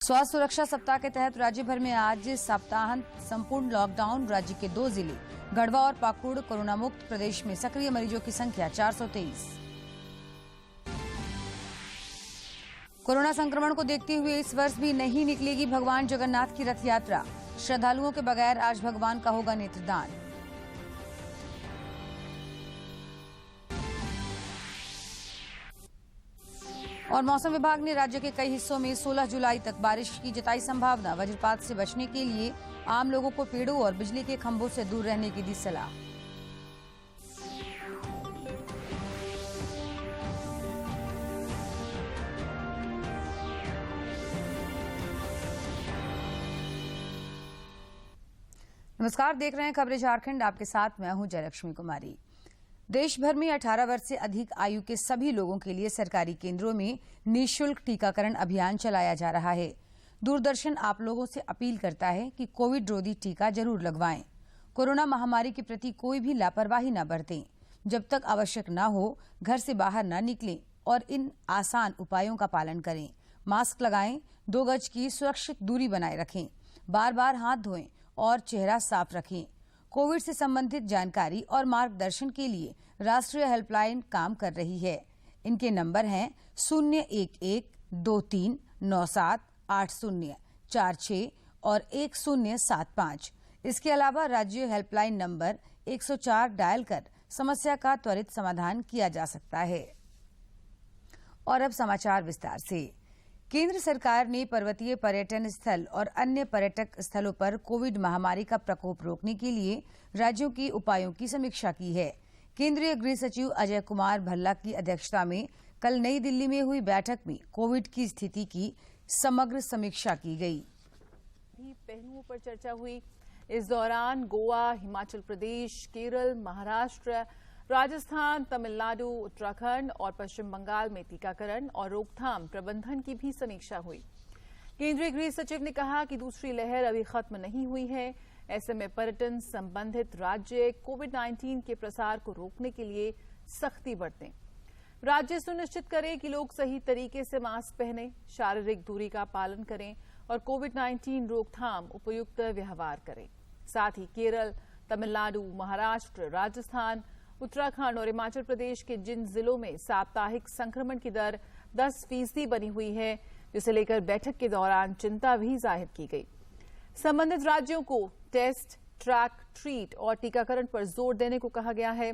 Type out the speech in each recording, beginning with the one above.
स्वास्थ्य सुरक्षा सप्ताह के तहत राज्य भर में आज सप्ताहांत संपूर्ण लॉकडाउन। राज्य के 2 जिले गढ़वा और पाकुड़ कोरोना मुक्त। प्रदेश में सक्रिय मरीजों की संख्या 423। कोरोना संक्रमण को देखते हुए इस वर्ष भी नहीं निकलेगी भगवान जगन्नाथ की रथ यात्रा। श्रद्धालुओं के बगैर आज भगवान का होगा नेत्रदान। और मौसम विभाग ने राज्य के कई हिस्सों में 16 जुलाई तक बारिश की जताई संभावना। वज्रपात से बचने के लिए आम लोगों को पेड़ों और बिजली के खंभों से दूर रहने की दी सलाह। नमस्कार, देख रहे हैं खबरें झारखंड। आपके साथ मैं हूं जयलक्ष्मी कुमारी। देश भर में 18 वर्ष से अधिक आयु के सभी लोगों के लिए सरकारी केंद्रों में निःशुल्क टीकाकरण अभियान चलाया जा रहा है। दूरदर्शन आप लोगों से अपील करता है कि कोविड रोधी टीका जरूर लगवाएं। कोरोना महामारी के प्रति कोई भी लापरवाही न बरतें। जब तक आवश्यक न हो घर से बाहर न निकलें और इन आसान उपायों का पालन करें। मास्क लगाएं, 2 गज की सुरक्षित दूरी बनाए रखें, बार बार हाथ धोएं और चेहरा साफ रखें। कोविड से संबंधित जानकारी और मार्गदर्शन के लिए राष्ट्रीय हेल्पलाइन काम कर रही है। इनके नंबर हैं 011-2397-8046 और 1075। इसके अलावा राज्य हेल्पलाइन नंबर 104 डायल कर समस्या का त्वरित समाधान किया जा सकता है। और अब समाचार विस्तार से। केंद्र सरकार ने पर्वतीय पर्यटन स्थल और अन्य पर्यटक स्थलों पर कोविड महामारी का प्रकोप रोकने के लिए राज्यों के उपायों की समीक्षा की है। केंद्रीय गृह सचिव अजय कुमार भल्ला की अध्यक्षता में कल नई दिल्ली में हुई बैठक में कोविड की स्थिति की समग्र समीक्षा की गई। पहलुओं पर चर्चा हुई। इस दौरान गोवा, हिमाचल प्रदेश, केरल, महाराष्ट्र, राजस्थान, तमिलनाडु, उत्तराखंड और पश्चिम बंगाल में टीकाकरण और रोकथाम प्रबंधन की भी समीक्षा हुई। केंद्रीय गृह सचिव ने कहा कि दूसरी लहर अभी खत्म नहीं हुई है। ऐसे में पर्यटन संबंधित राज्य कोविड-19 के प्रसार को रोकने के लिए सख्ती बरतें। राज्य सुनिश्चित करें कि लोग सही तरीके से मास्क पहने, शारीरिक दूरी का पालन करें और कोविड-19 रोकथाम उपयुक्त व्यवहार करें। साथ ही केरल, तमिलनाडु, महाराष्ट्र, राजस्थान, उत्तराखंड और हिमाचल प्रदेश के जिन जिलों में साप्ताहिक संक्रमण की दर 10% बनी हुई है, जिसे लेकर बैठक के दौरान चिंता भी जाहिर की गई। संबंधित राज्यों को टेस्ट, ट्रैक, ट्रीट और टीकाकरण पर जोर देने को कहा गया है।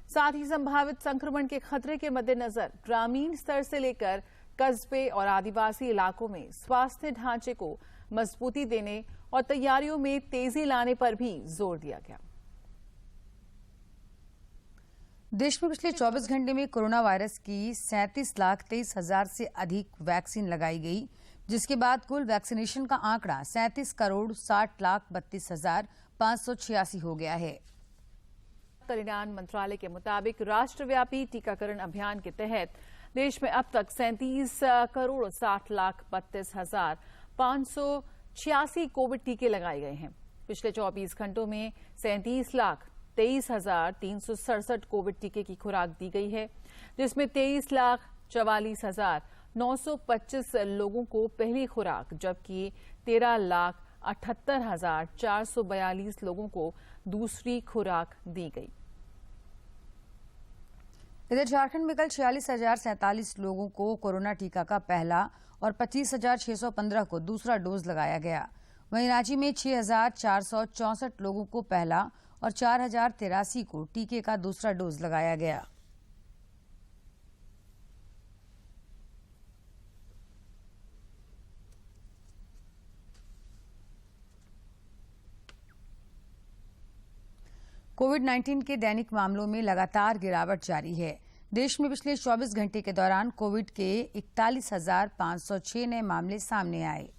साथ ही संभावित संक्रमण के खतरे के मद्देनजर ग्रामीण स्तर से लेकर कस्बे और आदिवासी इलाकों में स्वास्थ्य ढांचे को मजबूती देने और तैयारियों में तेजी लाने पर भी जोर दिया गया। देश में पिछले 24 घंटे में कोरोना वायरस की 37,23,000 से अधिक वैक्सीन लगाई गई, जिसके बाद कुल वैक्सीनेशन का आंकड़ा 37,60,32,586 हो गया है। कल्याण मंत्रालय के मुताबिक राष्ट्रव्यापी टीकाकरण अभियान के तहत देश में अब तक 37,60,32,586 कोविड टीके लगाए गए हैं। पिछले 24 घंटों में 37,23,367 कोविड टीके की खुराक दी गई है, जिसमें 23,44,925 लोगों को पहली खुराक जबकि 13,78,442 लोगों को दूसरी खुराक दी गई। इधर झारखंड में कल 46,047 लोगों को कोरोना टीका का पहला और 25,615 को दूसरा डोज लगाया गया। वहीं रांची में 6,464 लोगों को पहला और 4,083 को टीके का दूसरा डोज लगाया गया। कोविड-19 के दैनिक मामलों में लगातार गिरावट जारी है। देश में पिछले 24 घंटे के दौरान कोविड के 41,506 नए मामले सामने आए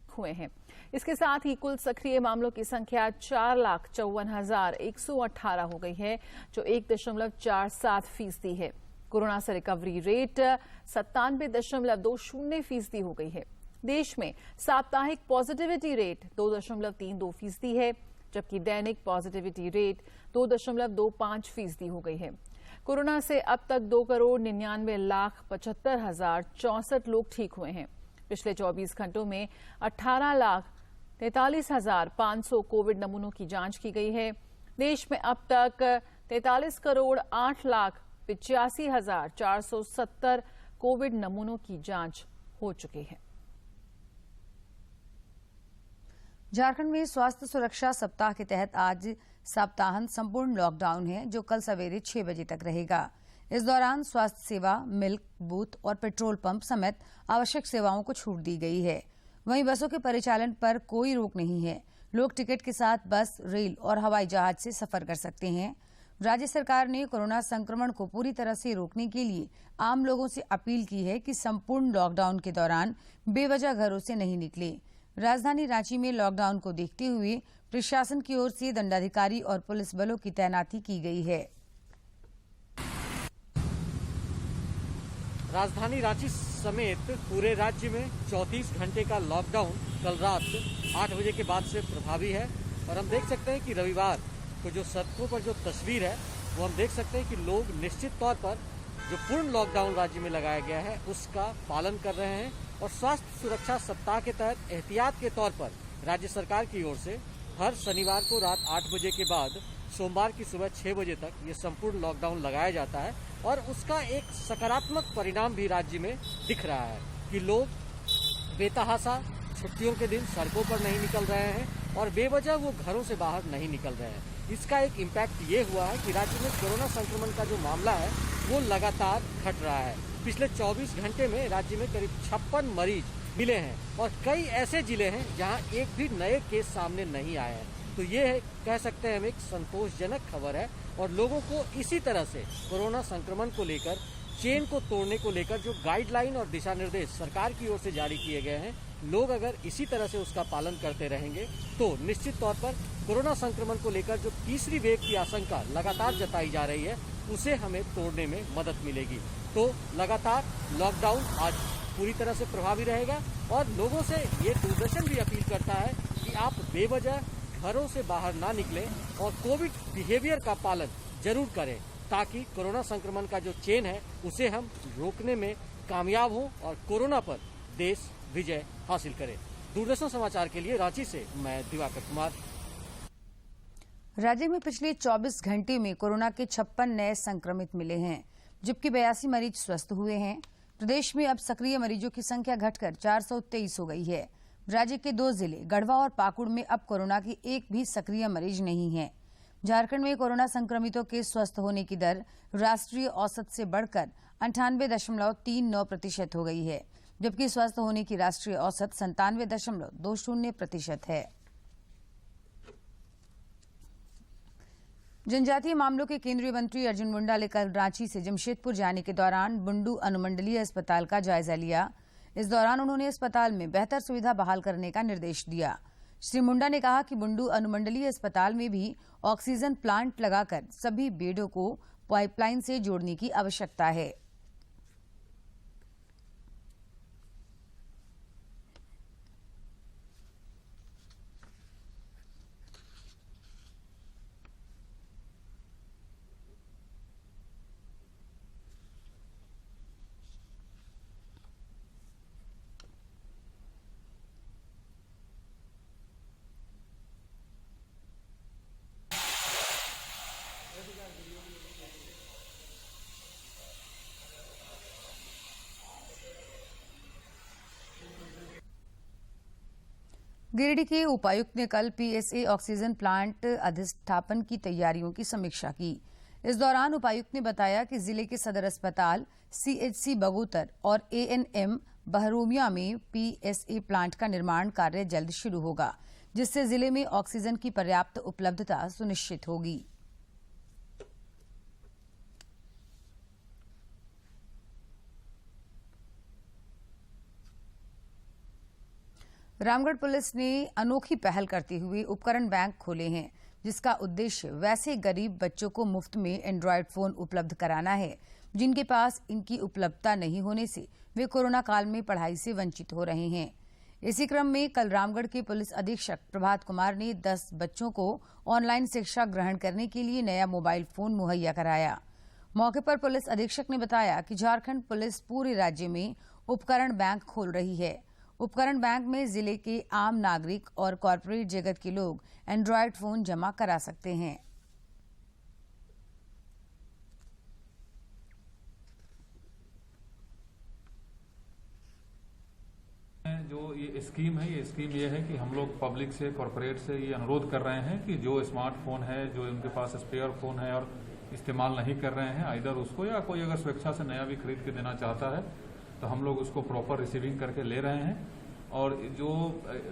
हुए हैं। इसके साथ ही कुल सक्रिय मामलों की संख्या 4,54,118 हो गई है, जो 1.47% है। कोरोना से रिकवरी रेट 97.20% हो गई है। देश में साप्ताहिक पॉजिटिविटी रेट 2.32% है, जबकि दैनिक पॉजिटिविटी रेट 2.25% हो गई है। कोरोना से अब तक 2,99,75,064 लोग ठीक हुए हैं। पिछले 24 घंटों में 18,43,500 कोविड नमूनों की जांच की गई है। देश में अब तक 43,08,85,470 कोविड नमूनों की जांच हो चुकी है। झारखंड में स्वास्थ्य सुरक्षा सप्ताह के तहत आज सप्ताहांत संपूर्ण लॉकडाउन है, जो कल सवेरे 6 बजे तक रहेगा। इस दौरान स्वास्थ्य सेवा, मिल्क बूथ और पेट्रोल पंप समेत आवश्यक सेवाओं को छूट दी गई है। वहीं बसों के परिचालन पर कोई रोक नहीं है। लोग टिकट के साथ बस, रेल और हवाई जहाज से सफर कर सकते हैं। राज्य सरकार ने कोरोना संक्रमण को पूरी तरह से रोकने के लिए आम लोगों से अपील की है कि संपूर्ण लॉकडाउन के दौरान बेवजह घरों से नहीं निकले। राजधानी रांची में लॉकडाउन को देखते हुए प्रशासन की ओर से दंडाधिकारी और पुलिस बलों की तैनाती की गई है। राजधानी रांची समेत पूरे राज्य में 34 घंटे का लॉकडाउन कल रात 8 बजे के बाद से प्रभावी है। और हम देख सकते हैं कि रविवार को जो सड़कों पर जो तस्वीर है वो हम देख सकते हैं कि लोग निश्चित तौर पर जो पूर्ण लॉकडाउन राज्य में लगाया गया है उसका पालन कर रहे हैं। और स्वास्थ्य सुरक्षा सप्ताह के तहत एहतियात के तौर पर राज्य सरकार की ओर से हर शनिवार को रात 8 बजे के बाद सोमवार की सुबह 6 बजे तक ये संपूर्ण लॉकडाउन लगाया जाता है। और उसका एक सकारात्मक परिणाम भी राज्य में दिख रहा है कि लोग बेतहाशा छुट्टियों के दिन सड़कों पर नहीं निकल रहे हैं और बेवजह वो घरों से बाहर नहीं निकल रहे हैं। इसका एक इम्पैक्ट ये हुआ है कि राज्य में कोरोना संक्रमण का जो मामला है वो लगातार घट रहा है। पिछले 24 घंटे में राज्य में करीब 56 मरीज मिले हैं और कई ऐसे जिले हैं जहां एक भी नए केस सामने नहीं आए हैं। तो ये कह सकते हैं हम एक संतोषजनक खबर है। और लोगों को इसी तरह से कोरोना संक्रमण को लेकर, चेन को तोड़ने को लेकर जो गाइडलाइन और दिशा निर्देश सरकार की ओर से जारी किए गए हैं, लोग अगर इसी तरह से उसका पालन करते रहेंगे तो निश्चित तौर पर कोरोना संक्रमण को लेकर जो तीसरी वेव की आशंका लगातार जताई जा रही है उसे हमें तोड़ने में मदद मिलेगी। तो लगातार लॉकडाउन आज पूरी तरह से प्रभावी रहेगा। और लोगों से ये दूरदर्शन भी अपील करता है कि आप बेवजह घरों से बाहर ना निकलें और कोविड बिहेवियर का पालन जरूर करें, ताकि कोरोना संक्रमण का जो चेन है उसे हम रोकने में कामयाब हों और कोरोना पर देश विजय हासिल करे। दूरदर्शन समाचार के लिए रांची से मैं दिवाकर कुमार। राज्य में पिछले 24 घंटे में कोरोना के 56 नए संक्रमित मिले हैं, जबकि 82 मरीज स्वस्थ हुए हैं। प्रदेश में अब सक्रिय मरीजों की संख्या घटकर 423 हो गई है। राज्य के 2 जिले गढ़वा और पाकुड़ में अब कोरोना की एक भी सक्रिय मरीज नहीं है। झारखंड में कोरोना संक्रमितों के स्वस्थ होने की दर राष्ट्रीय औसत से बढ़कर 98.39% हो गई है, जबकि स्वस्थ होने की राष्ट्रीय औसत 97.20% है। जनजातीय मामलों के केंद्रीय मंत्री अर्जुन मुंडा ने कल रांची से जमशेदपुर जाने के दौरान बुंडू अनुमंडलीय अस्पताल का जायजा लिया। इस दौरान उन्होंने अस्पताल में बेहतर सुविधा बहाल करने का निर्देश दिया। श्री मुंडा ने कहा कि बुंडू अनुमंडलीय अस्पताल में भी ऑक्सीजन प्लांट लगाकर सभी बेडों को पाइपलाइन से जोड़ने की आवश्यकता है। गिरिडीह के उपायुक्त ने कल पीएसए ऑक्सीजन प्लांट अधिष्ठापन की तैयारियों की समीक्षा की। इस दौरान उपायुक्त ने बताया कि जिले के सदर अस्पताल, सीएचसी बगोतर और एएनएम बहरोमिया में पीएसए प्लांट का निर्माण कार्य जल्द शुरू होगा, जिससे जिले में ऑक्सीजन की पर्याप्त उपलब्धता सुनिश्चित होगी। रामगढ़ पुलिस ने अनोखी पहल करते हुए उपकरण बैंक खोले हैं, जिसका उद्देश्य वैसे गरीब बच्चों को मुफ्त में एंड्रॉयड फोन उपलब्ध कराना है जिनके पास इनकी उपलब्धता नहीं होने से वे कोरोना काल में पढ़ाई से वंचित हो रहे हैं। इसी क्रम में कल रामगढ़ के पुलिस अधीक्षक प्रभात कुमार ने 10 बच्चों को ऑनलाइन शिक्षा ग्रहण करने के लिए नया मोबाइल फोन मुहैया कराया। मौके पर पुलिस अधीक्षक ने बताया कि झारखंड पुलिस पूरे राज्य में उपकरण बैंक खोल रही है। उपकरण बैंक में जिले के आम नागरिक और कॉरपोरेट जगत के लोग एंड्रॉयड फोन जमा करा सकते हैं। जो ये स्कीम ये है कि हम लोग पब्लिक से, कॉरपोरेट से ये अनुरोध कर रहे हैं कि जो स्मार्टफोन है, जो उनके पास स्पेयर फोन है और इस्तेमाल नहीं कर रहे हैं, आइदर उसको या कोई अगर स्वेच्छा से नया भी खरीद के देना चाहता है तो हम लोग उसको प्रॉपर रिसीविंग करके ले रहे हैं। और जो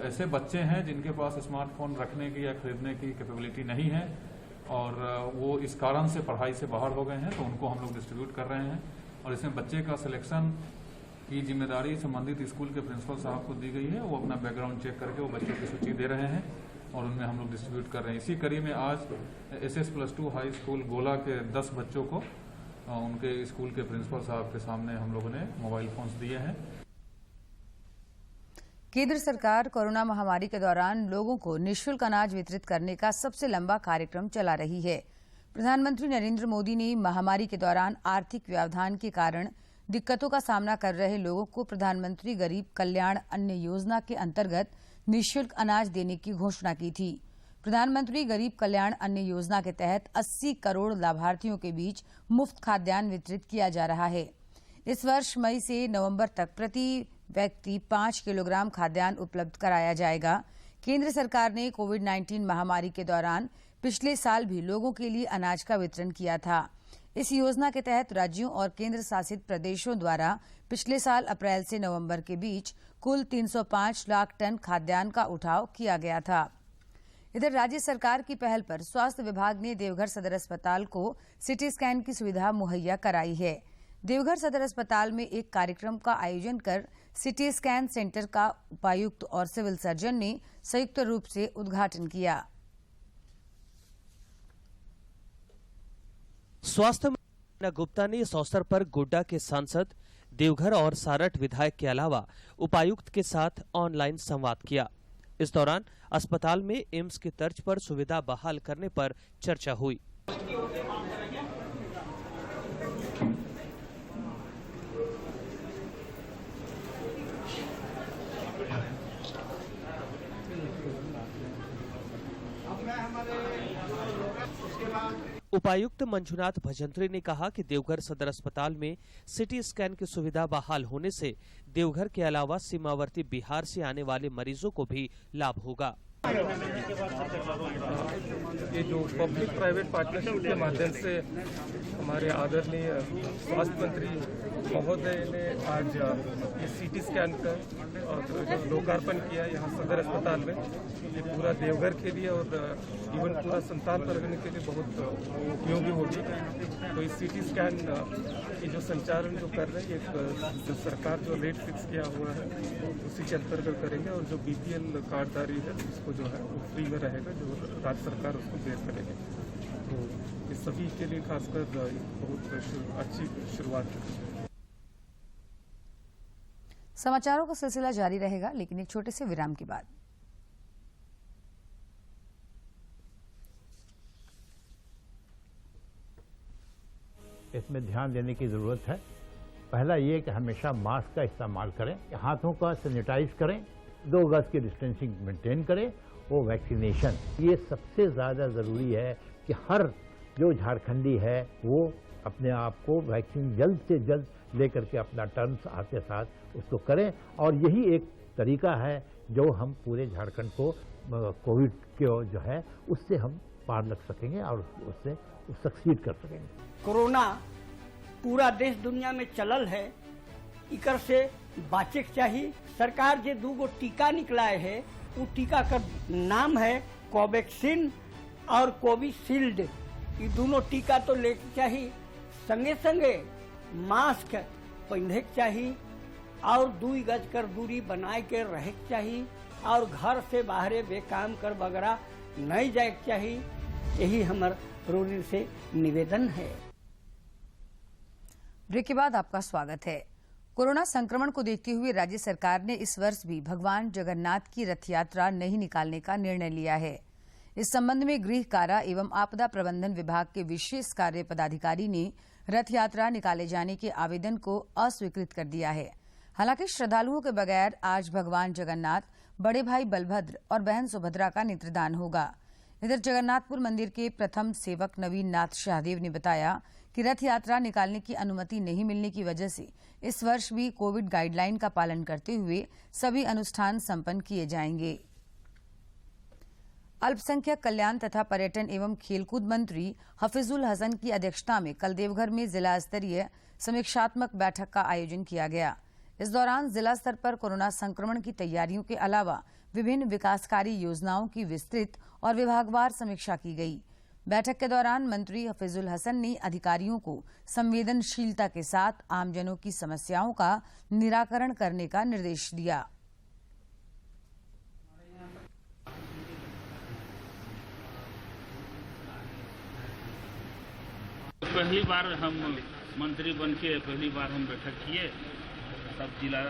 ऐसे बच्चे हैं जिनके पास स्मार्टफोन रखने की या खरीदने की कैपेबिलिटी नहीं है और वो इस कारण से पढ़ाई से बाहर हो गए हैं, तो उनको हम लोग डिस्ट्रीब्यूट कर रहे हैं। और इसमें बच्चे का सिलेक्शन की जिम्मेदारी संबंधित स्कूल के प्रिंसिपल साहब को दी गई है। वो अपना बैकग्राउंड चेक करके वो बच्चों की सूची दे रहे हैं और उनमें हम लोग डिस्ट्रीब्यूट कर रहे हैं। इसी कड़ी में आज SS+2 हाई स्कूल गोला के 10 बच्चों को उनके स्कूल के प्रिंसिपल साहब के सामने हम लोगों ने मोबाइल फोन्स दिए हैं। केंद्र सरकार कोरोना महामारी के दौरान लोगों को निःशुल्क अनाज वितरित करने का सबसे लंबा कार्यक्रम चला रही है। प्रधानमंत्री नरेंद्र मोदी ने महामारी के दौरान आर्थिक व्यवधान के कारण दिक्कतों का सामना कर रहे लोगों को प्रधानमंत्री गरीब कल्याण अन्न योजना के अंतर्गत निःशुल्क अनाज देने की घोषणा की थी। प्रधानमंत्री गरीब कल्याण अन्न योजना के तहत 80 करोड़ लाभार्थियों के बीच मुफ्त खाद्यान्न वितरित किया जा रहा है। इस वर्ष मई से नवंबर तक प्रति व्यक्ति 5 किलोग्राम खाद्यान्न उपलब्ध कराया जाएगा। केंद्र सरकार ने कोविड-19 महामारी के दौरान पिछले साल भी लोगों के लिए अनाज का वितरण किया था। इस योजना के तहत राज्यों और केंद्र शासित प्रदेशों द्वारा पिछले साल अप्रैल से नवंबर के बीच कुल 305 लाख टन खाद्यान्न का उठाव किया गया था। इधर राज्य सरकार की पहल पर स्वास्थ्य विभाग ने देवघर सदर अस्पताल को सिटी स्कैन की सुविधा मुहैया कराई है। देवघर सदर अस्पताल में एक कार्यक्रम का आयोजन कर सिटी स्कैन सेंटर का उपायुक्त और सिविल सर्जन ने संयुक्त रूप से उद्घाटन किया। स्वास्थ्य मंत्री गुप्ता ने इस अवसर पर गोड्डा के सांसद, देवघर और सारठ विधायक के अलावा उपायुक्त के साथ ऑनलाइन संवाद किया। इस दौरान अस्पताल में एम्स की तर्ज पर सुविधा बहाल करने पर चर्चा हुई। उपायुक्त मंजुनाथ भजंत्री ने कहा कि देवघर सदर अस्पताल में सिटी स्कैन की सुविधा बहाल होने से देवघर के अलावा सीमावर्ती बिहार से आने वाले मरीजों को भी लाभ होगा। ये जो पब्लिक प्राइवेट पार्टनरशिप के माध्यम से हमारे आदरणीय स्वास्थ्य मंत्री महोदय ने आज ये सीटी स्कैन का और लोकार्पण किया यहाँ सदर अस्पताल में। ये पूरा देवघर के लिए और इवन पूरा संताल परगने के लिए बहुत उपयोगी होगी। तो इस सीटी स्कैन की जो संचालन जो कर रहे हैं, जो सरकार जो रेट फिक्स किया हुआ है उसी के अंतर्गत करेंगे और जो BPL कार्डधारी है उसको जो है वो फ्री में रहेगा, जो राज्य सरकार उसको बेयर करेगी। तो ये सभी के लिए खासकर बहुत अच्छी शुरुआत है। समाचारों का सिलसिला जारी रहेगा, लेकिन एक छोटे से विराम के बाद। इसमें ध्यान देने की जरूरत है। पहला ये कि हमेशा मास्क का इस्तेमाल करें, हाथों का सैनिटाइज करें, 2 गज की डिस्टेंसिंग मेंटेन करें, वो वैक्सीनेशन ये सबसे ज़्यादा ज़रूरी है कि हर जो झारखंडी है वो अपने आप को वैक्सीन जल्द से जल्द लेकर के अपना टर्म्स आते साथ उसको करें। और यही एक तरीका है जो हम पूरे झारखंड को कोविड के जो है उससे हम पार लग सकेंगे और उससे सक्सीड कर सकेंगे। कोरोना पूरा देश दुनिया में चलल है, इकर से बाचे के चाहिए। सरकार जे 2 टीका निकलाए है, वो टीका का नाम है कोवैक्सीन और कोविशील्ड। ये दोनों टीका तो लेके चाहिए, संगे संगे मास्क पहने के चाहिए और 2 गज कर दूरी बनाए के रहे के चाहिए और घर से बाहरे बेकाम कर वगैरह नहीं जाए के चाहिए। यही हमार रोनी से निवेदन है। ब्रेक के बाद आपका स्वागत है। कोरोना संक्रमण को देखते हुए राज्य सरकार ने इस वर्ष भी भगवान जगन्नाथ की रथ यात्रा नहीं निकालने का निर्णय लिया है। इस संबंध में गृह कारा एवं आपदा प्रबंधन विभाग के विशेष कार्य पदाधिकारी ने रथ यात्रा निकाले जाने के आवेदन को अस्वीकृत कर दिया है। हालांकि श्रद्धालुओं के बगैर आज भगवान जगन्नाथ, बड़े भाई बलभद्र और बहन सुभद्रा का नेत्रदान होगा। इधर जगन्नाथपुर मंदिर के प्रथम सेवक नवीन नाथ शाहदेव ने बताया कि रथ यात्रा निकालने की अनुमति नहीं मिलने की वजह से इस वर्ष भी कोविड गाइडलाइन का पालन करते हुए सभी अनुष्ठान संपन्न किए जाएंगे। अल्पसंख्यक कल्याण तथा पर्यटन एवं खेलकूद मंत्री हफीजुल हसन की अध्यक्षता में कल देवघर में जिला स्तरीय समीक्षात्मक बैठक का आयोजन किया गया। इस दौरान जिला स्तर पर कोरोना संक्रमण की तैयारियों के अलावा विभिन्न विकासकारी योजनाओं की विस्तृत और विभागवार समीक्षा की गई। बैठक के दौरान मंत्री हफीजुल हसन ने अधिकारियों को संवेदनशीलता के साथ आमजनों की समस्याओं का निराकरण करने का निर्देश दिया। पहली बार हम मंत्री बन के पहली बार हम बैठक किए, सब जिला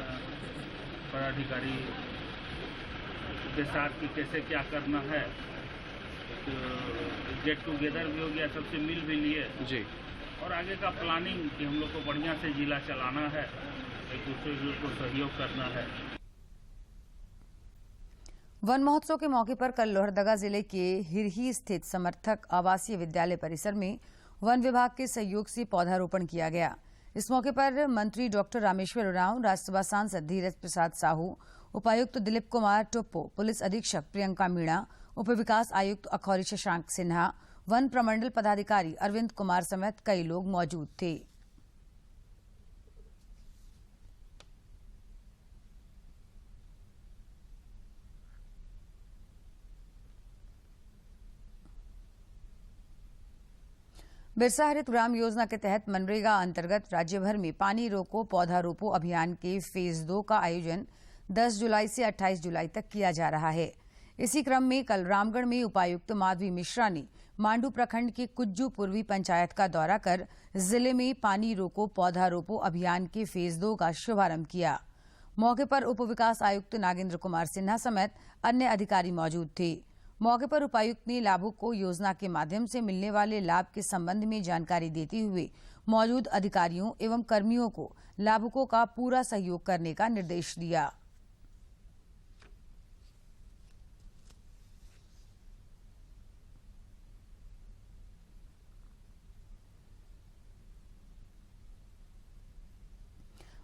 पदाधिकारी के साथ कि कैसे क्या करना है, तो गेट टुगेदर भी हो गया, सबसे मिल भी लिए जी, और आगे का प्लानिंग कि हम लोग को बढ़िया से जिला चलाना है, एक दूसरे को सहयोग करना है। वन महोत्सव के मौके पर कल लोहरदगा जिले के हिरही स्थित समर्थक आवासीय विद्यालय परिसर में वन विभाग के सहयोग से पौधारोपण किया गया। इस मौके पर मंत्री डॉक्टर रामेश्वर उरांव, राज्यसभा सांसद धीरज प्रसाद साहू, उपायुक्त दिलीप कुमार टोप्पो, पुलिस अधीक्षक प्रियंका मीणा, उप विकास आयुक्त अखौरी शशांक सिन्हा, वन प्रमंडल पदाधिकारी अरविंद कुमार समेत कई लोग मौजूद थे। बिरसा हरित ग्राम योजना के तहत मनरेगा अंतर्गत राज्य भर में पानी रोको पौधा रोपो अभियान के फेज 2 का आयोजन 10 जुलाई से 28 जुलाई तक किया जा रहा है। इसी क्रम में कल रामगढ़ में उपायुक्त माधवी मिश्रा ने मांडू प्रखंड के कुज्जू पूर्वी पंचायत का दौरा कर जिले में पानी रोको पौधा रोपो अभियान के फेज 2 का शुभारंभ किया। मौके पर उप विकास आयुक्त नागेंद्र कुमार सिन्हा समेत अन्य अधिकारी मौजूद थे। मौके पर उपायुक्त ने लाभुक को योजना के माध्यम से मिलने वाले लाभ के संबंध में जानकारी देते हुए मौजूद अधिकारियों एवं कर्मियों को लाभुकों का पूरा सहयोग करने का निर्देश दिया।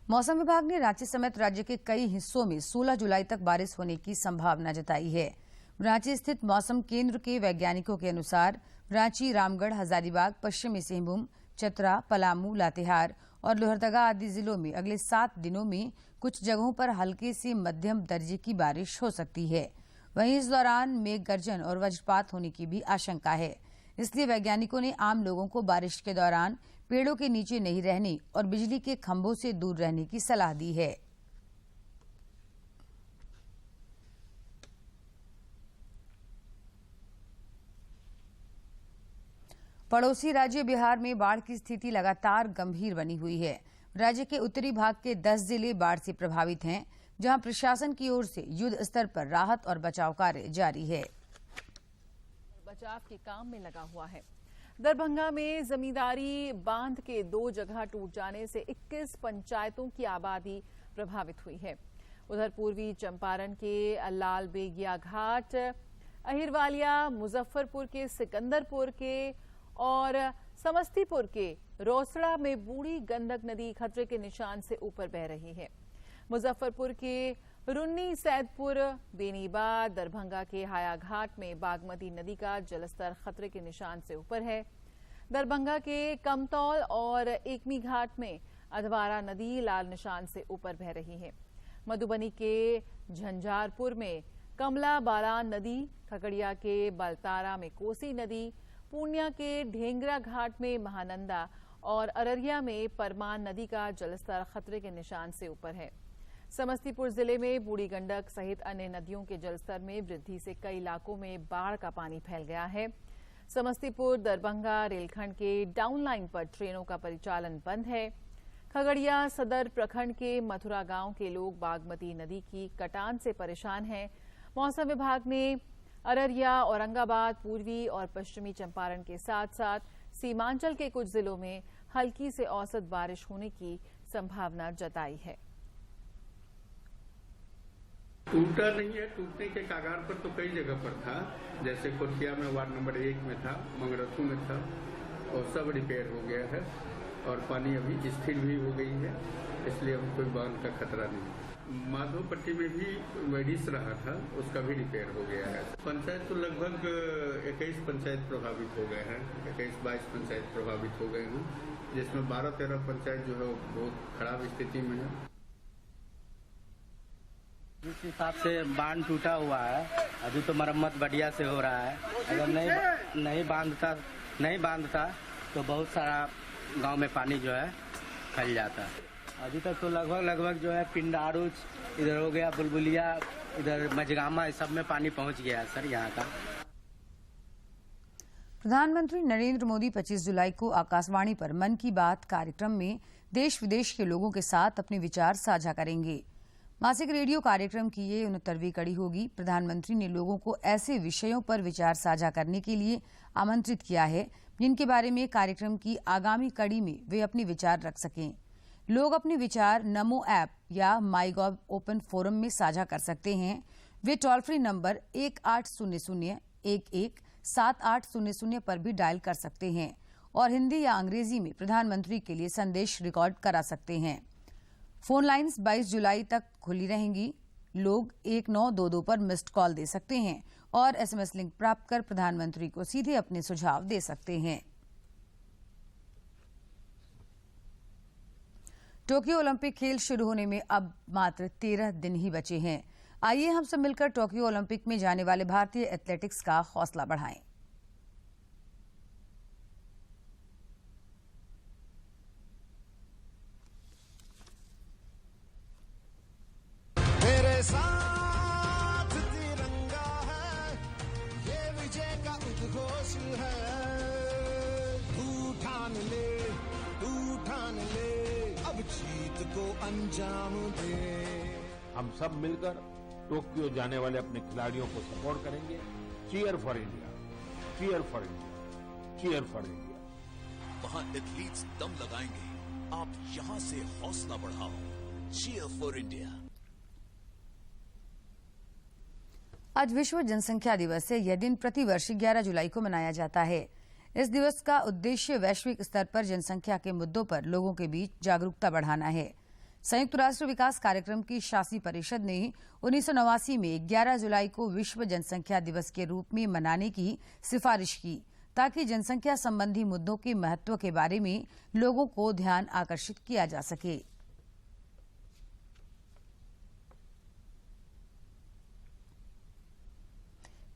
मौसम विभाग ने रांची समेत राज्य के कई हिस्सों में 16 जुलाई तक बारिश होने की संभावना जताई है। रांची स्थित मौसम केंद्र के वैज्ञानिकों के अनुसार रांची, रामगढ़, हजारीबाग, पश्चिमी सिंहभूम, चतरा, पलामू, लातेहार और लोहरदगा आदि जिलों में अगले 7 दिनों में कुछ जगहों पर हल्के से मध्यम दर्जे की बारिश हो सकती है। वहीं इस दौरान मेघ गर्जन और वज्रपात होने की भी आशंका है। इसलिए वैज्ञानिकों ने आम लोगों को बारिश के दौरान पेड़ों के नीचे नहीं रहने और बिजली के खंभों से दूर रहने की सलाह दी है। पड़ोसी राज्य बिहार में बाढ़ की स्थिति लगातार गंभीर बनी हुई है। राज्य के उत्तरी भाग के 10 जिले बाढ़ से प्रभावित हैं, जहां प्रशासन की ओर से युद्ध स्तर पर राहत और बचाव कार्य जारी है। बचाव के काम में लगा हुआ है। दरभंगा में जमींदारी बांध के 2 जगह टूट जाने से 21 पंचायतों की आबादी प्रभावित हुई है। उधर पूर्वी चंपारण के लाल बेगिया घाट, अहिरवालिया, मुजफ्फरपुर के सिकंदरपुर के और समस्तीपुर के रोसड़ा में बूढ़ी गंडक नदी खतरे के निशान से ऊपर बह रही है। मुजफ्फरपुर के रुन्नी, सैदपुर, बेनीबाद, दरभंगा के हायाघाट में बागमती नदी का जलस्तर खतरे के निशान से ऊपर है। दरभंगा के कमतौल और एकमी घाट में अधवारा नदी लाल निशान से ऊपर बह रही है। मधुबनी के झंझारपुर में कमला बालान नदी, खगड़िया के बलतारा में कोसी नदी, पूर्णिया के ढेंगरा घाट में महानंदा और अररिया में परमान नदी का जलस्तर खतरे के निशान से ऊपर है। समस्तीपुर जिले में बूढ़ी गंडक सहित अन्य नदियों के जलस्तर में वृद्धि से कई इलाकों में बाढ़ का पानी फैल गया है। समस्तीपुर दरभंगा रेलखंड के डाउन लाइन पर ट्रेनों का परिचालन बंद है। खगड़िया सदर प्रखंड के मथुरा गांव के लोग बागमती नदी की कटान से परेशान हैं। मौसम विभाग ने अररिया, औरंगाबाद, पूर्वी और पश्चिमी चंपारण के साथ साथ सीमांचल के कुछ जिलों में हल्की से औसत बारिश होने की संभावना जताई है। टूटा नहीं है, टूटने के कगार पर तो कई जगह पर था, जैसे कोठिया में वार्ड नंबर 1 में था, मंगरथू में था, और सब रिपेयर हो गया है और पानी अभी स्थिर भी हो गई है, इसलिए अब कोई बांध का खतरा नहीं। माधोपट्टी में भी वेडिस रहा था, उसका भी रिपेयर हो गया है। पंचायत तो लगभग 21 पंचायत प्रभावित हो गए हैं, 21-22 पंचायत प्रभावित हो गए हैं, जिसमें 12-13 पंचायत जो है बहुत खराब स्थिति में है। जिस हिसाब से बांध टूटा हुआ है, अभी तो मरम्मत बढ़िया से हो रहा है। अगर नहीं बांधता तो बहुत सारा गांव में पानी जो है फैल जाता। अभी तक तो लगभग जो है पिंडारुच, इधर हो गया बुलबुलिया, इधर मझगामा, इस सब में पानी पहुंच गया है सर यहाँ का। प्रधानमंत्री नरेंद्र मोदी 25 जुलाई को आकाशवाणी पर मन की बात कार्यक्रम में देश विदेश के लोगों के साथ अपने विचार साझा करेंगे। मासिक रेडियो कार्यक्रम की ये 69वीं कड़ी होगी। प्रधानमंत्री ने लोगों को ऐसे विषयों पर विचार साझा करने के लिए आमंत्रित किया है जिनके बारे में कार्यक्रम की आगामी कड़ी में वे अपने विचार रख सकें। लोग अपने विचार नमो ऐप या माईगॉव ओपन फोरम में साझा कर सकते हैं। वे टोल फ्री नंबर 1800-11-7800 पर भी डायल कर सकते हैं और हिंदी या अंग्रेजी में प्रधानमंत्री के लिए संदेश रिकॉर्ड करा सकते हैं। फोन लाइन्स 22 जुलाई तक खुली रहेंगी। लोग 1922 पर मिस्ड कॉल दे सकते हैं और SMS लिंक प्राप्त कर प्रधानमंत्री को सीधे अपने सुझाव दे सकते हैं। टोक्यो ओलंपिक खेल शुरू होने में अब मात्र 13 दिन ही बचे हैं। आइए हम सब मिलकर टोक्यो ओलंपिक में जाने वाले भारतीय एथलेटिक्स का हौसला बढ़ाएं। मेरे साथ तिरंगा है, ये विजय का उद्घोष है। तू ठान ले, अब जीत को अंजाम दे। हम सब मिलकर टोक्यो जाने वाले अपने खिलाड़ियों को सपोर्ट करेंगे। Cheer for India, cheer for India, cheer for India. वहां एथलीट्स दम लगाएंगे, आप यहां से हौसला बढ़ाओ। Cheer for India. आज विश्व जनसंख्या दिवस है। यह दिन प्रतिवर्ष 11 जुलाई को मनाया जाता है। इस दिवस का उद्देश्य वैश्विक स्तर पर जनसंख्या के मुद्दों पर लोगों के बीच जागरूकता बढ़ाना है। संयुक्त राष्ट्र विकास कार्यक्रम की शासी परिषद ने 1989 में 11 जुलाई को विश्व जनसंख्या दिवस के रूप में मनाने की सिफारिश की, ताकि जनसंख्या संबंधी मुद्दों के महत्व के बारे में लोगों को ध्यान आकर्षित किया जा सके।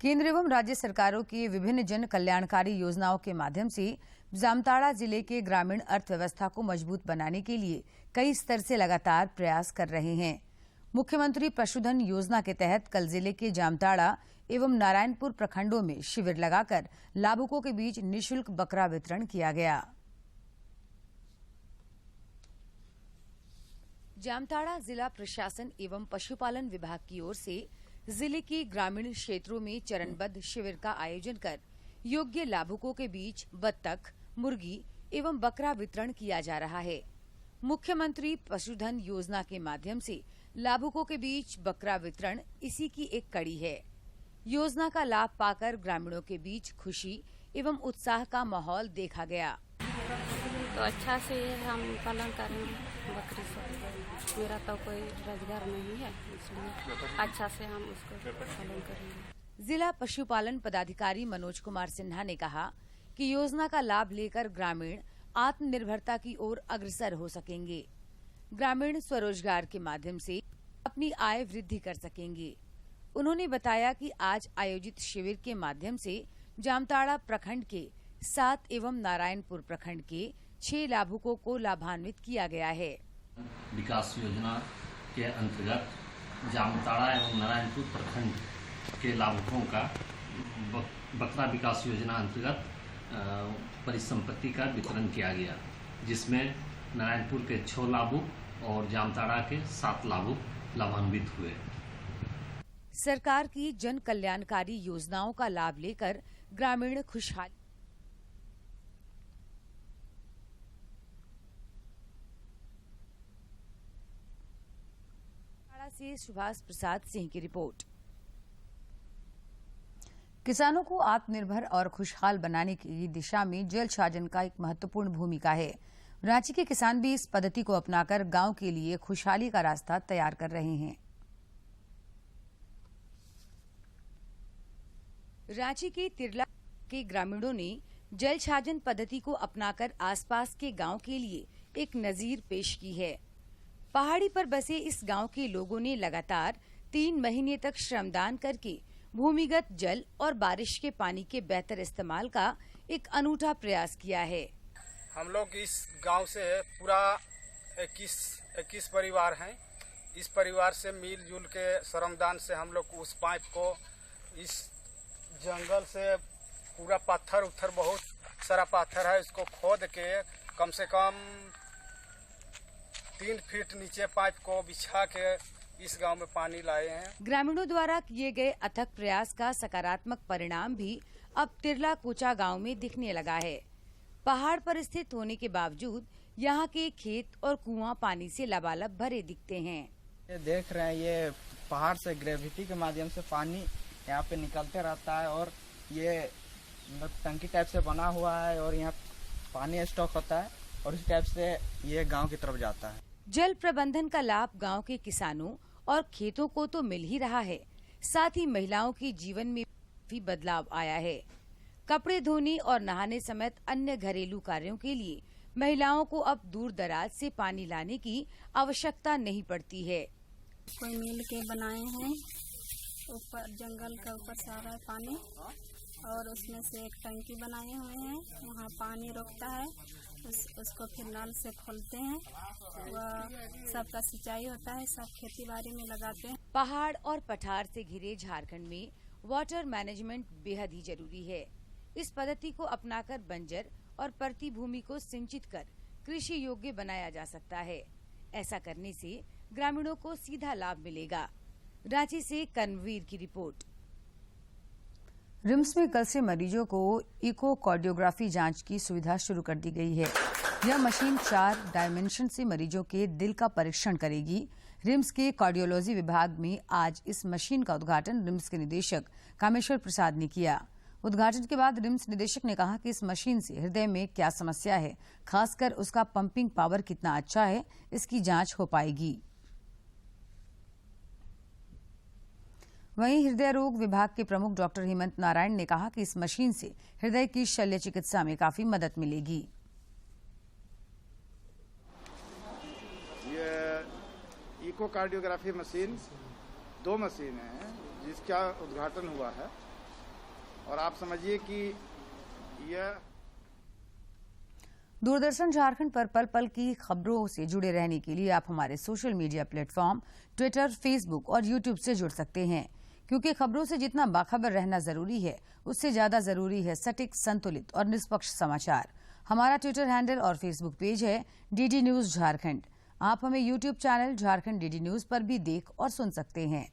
केंद्र एवं राज्य सरकारों की विभिन्न जन कल्याणकारी योजनाओं के माध्यम से जामताड़ा जिले के ग्रामीण अर्थव्यवस्था को मजबूत बनाने के लिए कई स्तर से लगातार प्रयास कर रहे हैं। मुख्यमंत्री पशुधन योजना के तहत कल जिले के जामताड़ा एवं नारायणपुर प्रखंडों में शिविर लगाकर लाभुकों के बीच निःशुल्क बकरा वितरण किया गया। जामताड़ा जिला प्रशासन एवं पशुपालन विभाग की ओर से जिले के ग्रामीण क्षेत्रों में चरणबद्ध शिविर का आयोजन कर योग्य लाभुकों के बीच बत्तख, मुर्गी एवं बकरा वितरण किया जा रहा है। मुख्यमंत्री पशुधन योजना के माध्यम से लाभुकों के बीच बकरा वितरण इसी की एक कड़ी है। योजना का लाभ पाकर ग्रामीणों के बीच खुशी एवं उत्साह का माहौल देखा गया। तो अच्छा से हम पालन करेंगे बकरी से। मेरा तो कोई रोजगार नहीं है, इसलिए अच्छा से हम उसको पालन करेंगे। जिला पशुपालन पदाधिकारी मनोज कुमार सिन्हा ने कहा कि योजना का लाभ लेकर ग्रामीण आत्मनिर्भरता की ओर अग्रसर हो सकेंगे। ग्रामीण स्वरोजगार के माध्यम से अपनी आय वृद्धि कर सकेंगे। उन्होंने बताया कि आज आयोजित शिविर के माध्यम से जामताड़ा प्रखंड के 7 एवं नारायणपुर प्रखंड के 6 लाभुकों को लाभान्वित किया गया है। विकास योजना के अंतर्गत जामताड़ा एवं नारायणपुर प्रखंड के लाभुकों का बकरा विकास योजना अंतर्गत परिसंपत्ति का वितरण किया गया, जिसमें नारायणपुर के 6 लाभुक और जामताड़ा के 7 लाभुक लाभान्वित हुए। सरकार की जन कल्याणकारी योजनाओं का लाभ लेकर ग्रामीण खुशहाली से सुभाष प्रसाद सिंह की रिपोर्ट। किसानों को आत्मनिर्भर और खुशहाल बनाने की दिशा में जल छाजन का एक महत्वपूर्ण भूमिका है। रांची के किसान भी इस पद्धति को अपनाकर गांव के लिए खुशहाली का रास्ता तैयार कर रहे हैं। रांची के तिरला के ग्रामीणों ने जल छाजन पद्धति को अपनाकर आसपास के गांव के लिए एक नजीर पेश की है। पहाड़ी पर बसे इस गांव के लोगों ने लगातार 3 महीने तक श्रमदान करके भूमिगत जल और बारिश के पानी के बेहतर इस्तेमाल का एक अनूठा प्रयास किया है। हम लोग इस गांव से पूरा 21 परिवार हैं। इस परिवार से मिलजुल के श्रमदान से हम लोग उस पाइप को इस जंगल से पूरा पत्थर उथर बहुत सारा पत्थर है, इसको खोद के कम से कम 3 फीट नीचे पाइप को बिछा के इस गांव में पानी लाए हैं। ग्रामीणों द्वारा किए गए अथक प्रयास का सकारात्मक परिणाम भी अब तिरला कोचा गांव में दिखने लगा है। पहाड़ पर स्थित होने के बावजूद यहाँ के खेत और कुआं पानी से लबालब भरे दिखते हैं। ये देख रहे हैं, ये पहाड़ से ग्रेविटी के माध्यम से पानी यहाँ पे निकलते रहता है और ये टंकी टाइप से बना हुआ है और यहाँ पानी स्टॉक होता है और इस टाइप से ये गांव की तरफ जाता है। जल प्रबंधन का लाभ गांव के किसानों और खेतों को तो मिल ही रहा है, साथ ही महिलाओं के जीवन में भी बदलाव आया है। कपड़े धोने और नहाने समेत अन्य घरेलू कार्यों के लिए महिलाओं को अब दूर दराज से पानी लाने की आवश्यकता नहीं पड़ती है। कोई मिल के बनाए हैं, ऊपर जंगल का ऊपर सारा पानी और उसमें से एक टंकी बनाए हुए हैं, वहाँ पानी रोकता है, उसको फिर नल से खोलते हैं, वह सबका सिंचाई होता है, सब खेती बाड़ी में लगाते हैं। पहाड़ और पठार से घिरे झारखंड में वाटर मैनेजमेंट बेहद ही जरूरी है। इस पद्धति को अपनाकर बंजर और परती भूमि को सिंचित कर कृषि योग्य बनाया जा सकता है। ऐसा करने से ग्रामीणों को सीधा लाभ मिलेगा। रांची से कन्वीर की रिपोर्ट। रिम्स में कल से मरीजों को इकोकार्डियोग्राफी जांच की सुविधा शुरू कर दी गई है। यह मशीन 4 डायमेंशन से मरीजों के दिल का परीक्षण करेगी। रिम्स के कार्डियोलॉजी विभाग में आज इस मशीन का उद्घाटन रिम्स के निदेशक कामेश्वर प्रसाद ने किया। उद्घाटन के बाद रिम्स निदेशक ने कहा कि इस मशीन से हृदय में क्या समस्या है, खासकर उसका पंपिंग पावर कितना अच्छा है, इसकी जांच हो पाएगी। वहीं हृदय रोग विभाग के प्रमुख डॉक्टर हेमंत नारायण ने कहा कि इस मशीन से हृदय की शल्य चिकित्सा में काफी मदद मिलेगी। ये इकोकार्डियोग्राफी मशीन 2 मशीनें हैं जिसका उद्घाटन हुआ है और आप समझिए कि यह दूरदर्शन झारखंड पर पल पल की खबरों से जुड़े रहने के लिए आप हमारे social media platform Twitter, Facebook और यूट्यूब से जुड़ सकते हैं, क्योंकि खबरों से जितना बाखबर रहना जरूरी है, उससे ज्यादा जरूरी है सटीक, संतुलित और निष्पक्ष समाचार। हमारा ट्विटर हैंडल और फेसबुक पेज है डीडी न्यूज झारखंड। आप हमें YouTube channel Jharkhand DD news पर भी देख और सुन सकते हैं।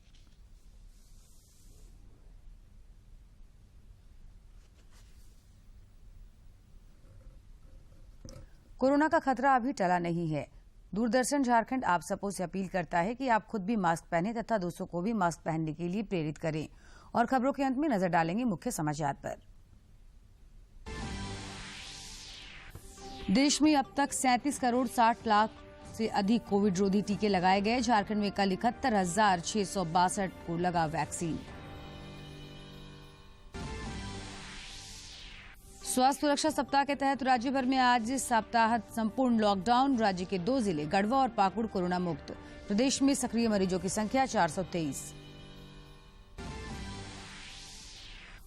कोरोना का खतरा अभी टला नहीं है। दूरदर्शन झारखंड आप सबों से अपील करता है कि आप खुद भी मास्क पहनें तथा दूसरों को भी मास्क पहनने के लिए प्रेरित करें। और खबरों के अंत में नजर डालेंगे मुख्य समाचार पर। देश में अब तक 37 करोड़ 60 लाख से अधिक कोविड रोधी टीके लगाए गए। झारखंड में कल 71,662 को लगा वैक्सीन। स्वास्थ्य सुरक्षा सप्ताह के तहत राज्य भर में आज सप्ताह संपूर्ण लॉकडाउन। राज्य के 2 जिले गढ़वा और पाकुड़ कोरोना मुक्त। प्रदेश में सक्रिय मरीजों की संख्या 423।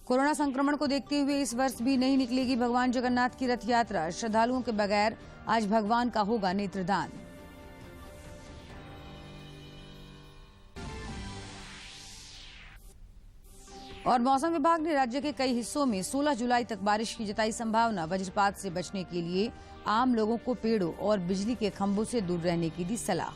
कोरोना संक्रमण को देखते हुए इस वर्ष भी नहीं निकलेगी भगवान जगन्नाथ की रथ यात्रा। श्रद्धालुओं के बगैर आज भगवान का होगा नेत्रदान। और मौसम विभाग ने राज्य के कई हिस्सों में 16 जुलाई तक बारिश की जताई संभावना। वज्रपात से बचने के लिए आम लोगों को पेड़ों और बिजली के खंभों से दूर रहने की दी सलाह।